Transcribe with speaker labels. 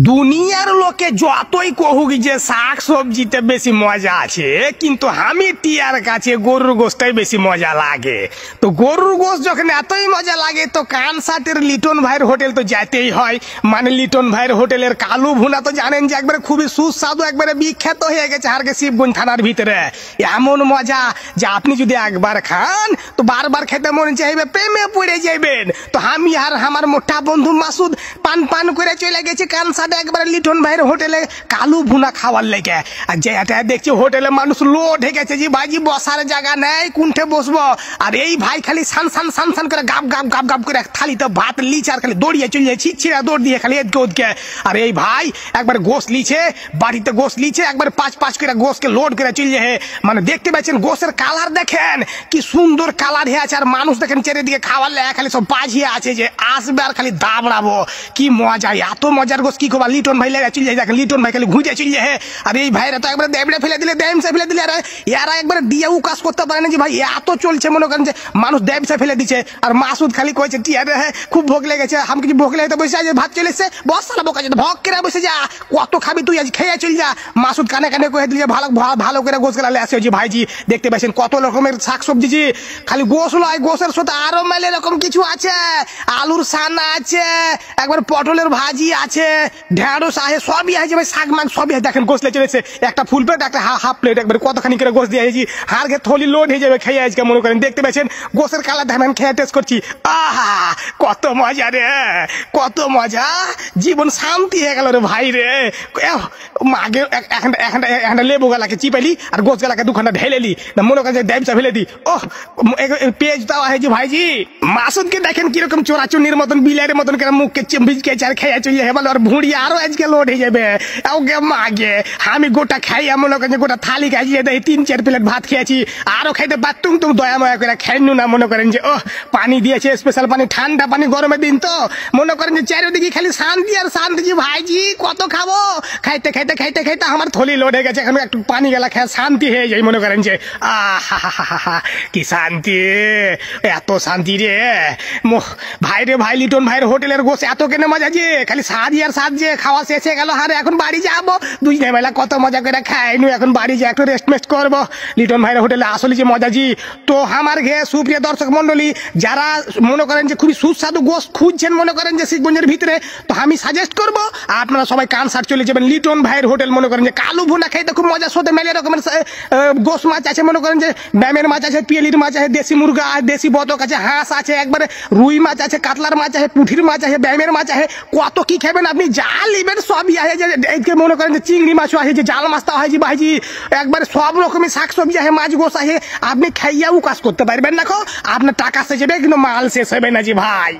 Speaker 1: দুনিয়ার লোকে যতই কহুক যে শাক সবজিতে বেশি মজা আছে, কিন্তু আমি টিয়ার কাছে গরুর গোশটাই বেশি মজা লাগে। তো গরুর গোশ যখন এতই মজা লাগে তো কানসাটের লিটন ভাইয়ের হোটেল তো যেতেই হয়। মানে লিটন ভাইয়ের হোটেলের কালু ভুনা তো জানেন যে একবারে খুবই সুস্বাদু, একবারে বিখ্যাত হয়ে গেছে হারকে শিবগঞ্জ থানার ভিতরে। এমন মজা যে আপনি যদি একবার খান তো বারবার খেতে মনে চাইবে, প্রেমে পড়ে যাইবেন। তো আমি আর আমার মোটা বন্ধু মাসুদ পান পান করে চলে গেছি কানসাট একবার লিটন ভাইয়ের হোটেলে কালু ভুনা খাওয়ার লেগে। আর যেটা দেখছি হোটেলে মানুষ লোড হয়ে গেছে যে ভাইজি বসার জায়গা নেই, কোনঠে বসবো। আর এই ভাই খালি সান সান সান সান করে গাপ গাপ গাপ গাপ করে থালিতে ভাত লিচে আর খালি দৌড়িয়ে চলে যায়, ছিঁড়া দৌড় দিয়ে খালি এদকে ওদকে। আর এই ভাই একবার গোশ লিছে, বাড়িতে গোশ লিছে, একবার পাঁচ পাঁচ করে গোশকে লোড করে চলে যায়। মানে দেখতে পাচ্ছেন গোশের কালার দেখেন কি সুন্দর কালার হয়ে আছে। আর মানুষ দেখেন চারিদিকে খাওয়ার লেগে খালি সব বাজিয়ে আছে যে আসবে আর খালি দাবড়াবো। কি মজা, এত মজার গোশ কি খবর। লিটন ভাই লেগে চলে যায়, দেখেন লিটন ভাই খালি ঘুঁটে চলে যায়। আর এই ভাইরা তো একবার দেবড়ে ফেলে দিলে, ড্যামসে ফেলে দিলে। আর এরা একবার দিয়ে উকাশ করতে পারে না যে ভাই এত চলছে, মনে করেন যে মানুষ ড্যামসে ফেলে দিচ্ছে। আর মাসুদ খালি কয়েছে টিয়ারে খুব ভোগ লেগেছে, আমি কিছু ভোগ লেগে বসে আছে, ভাত চলে এসছে, বস সালা বোকা যেতে ভোগ করে বসে যা, কত খাবি তুই, আজ খেয়ে চল যা। মাসুদ কানে কানে কয়ে দিলে ভালো ভালো করে গোশ গেলা আসে যে ভাইজি দেখতে পাচ্ছেন কত রকমের শাক সবজি, জি খালি গোশ নয়, গোশের সাথে আরো মেলে এরকম কিছু আছে। আলুর সানা আছে, একবার পটলের ভাজি আছে, ঢেঁড়স আছে, সবই আছে ভাই, শাক মাছ সবই আছে। দেখেন গোশ লে চলেছে, একটা ফুল প্লেট একটা হাফ প্লেট, একবার কতখানি করে গোশ দিয়ে আছি, হাড়কে থলি লোড হয়ে যাবে খেয়ে আজকে মনে করেন। দেখতে পাচ্ছেন গোশের কালার দেখেন, খেয়ে টেস্ট করছি, আহা কত মজা রে, কত মজা, জীবন শান্তি হয়ে গেল রে ভাই রে। আগে একটা লেবু গালাকে চিপাইলি আর গোশ গালাকে দুখানা ঢেলেলি না, মনে করেন যে ড্যামসা ফেলে দি। ওহ পেজ দেওয়া হয়েছে ভাইজি। মাসুদকে দেখেন কিরকম চোরাচুনির মতন বিলাইয়ের মতন করে মুখকে চিম্বিজকে চার খেয়ে চলে যাবে, আর ভুঁড়ি আরো আজকে লোড হয়ে যাবে। ওকে মাগে আমি গোটা খাই, মনে করেন গোটা থালি খাইয়ে দেয়, 3-4 প্লেট ভাত খেয়েছি, আরো খাইতে পারতুম, তুমি দয়া ময়া করে খাইনু না। মনে করেন যে ও পানি দিয়েছে স্পেশাল পানি, ঠান্ডা পানি, গরমের দিন তো মনে করেন যে চারিদিকে খালি শান্তি আর শান্তি। যে ভাইজি কত খাবো, খাইতে খাইতে খাইতে খাইতে আমার থলি লোড হয়ে গেছে, এখন একটু পানি গেলা খেয়ে শান্তি হয়ে যায়। মনে করেন যে আহা কি শান্তি, এত শান্তি রে ভাই রে ভাই। লিটন ভাইয়ের হোটেলের গোশ এত কেন মজা যে খালি সাজি আর সাজ যে খাওয়া শেষ হয়ে গেল। আর এখন বাড়ি যাবো, দুই বেলা কত মজা করে খাইনু, এখন বাড়ি যা একটু রেস্ট মেস্ট করবো। লিটন ভাইয়ের হোটেলে আসলে যে মজা জি। তো আমার ঘে সুপ্রিয় দর্শক মন্ডলী, যারা মনে করেন যে খুবই সুস্বাদু গোশ খুঁজছেন মনে করেন যে শিবগঞ্জের ভিতরে, তো আমি সাজেস্ট করবো আপনারা সবাই কানসাট চলে যাবেন লিটন ভাইয়ের হোটেল। মনে করেন যে কালু ভুনা খাইতে খুব মজা, সাথে মেলে রকমের গোশ মাছ আছে, মনে করেন যে ব্যামের মাছ আছে, পিয়েলির মাছ আছে, দেশি মুরগা আছে, দেশি বতক আছে, হাঁস আছে, একবারে রুই মাছ আছে, কাতলার মাছ আছে, পুঁঠির মাছ আছে, ব্যামের মাছ আছে, কত কি খাবেন আপনি, যা লিবেন সবই আছে। যে মনে করেন যে চিংড়ি মাছও আছে, যে জাল মাছটাও হয় যে ভাইজি, একবারে সব রকমের শাক সবজি আছে, মাছ গোশ আছে, আপনি খাইয়া উকাশ করতে পারবেন না। আপনার টাকা শেষ হবে কিন্তু মাল শেষ হবে না জি ভাই।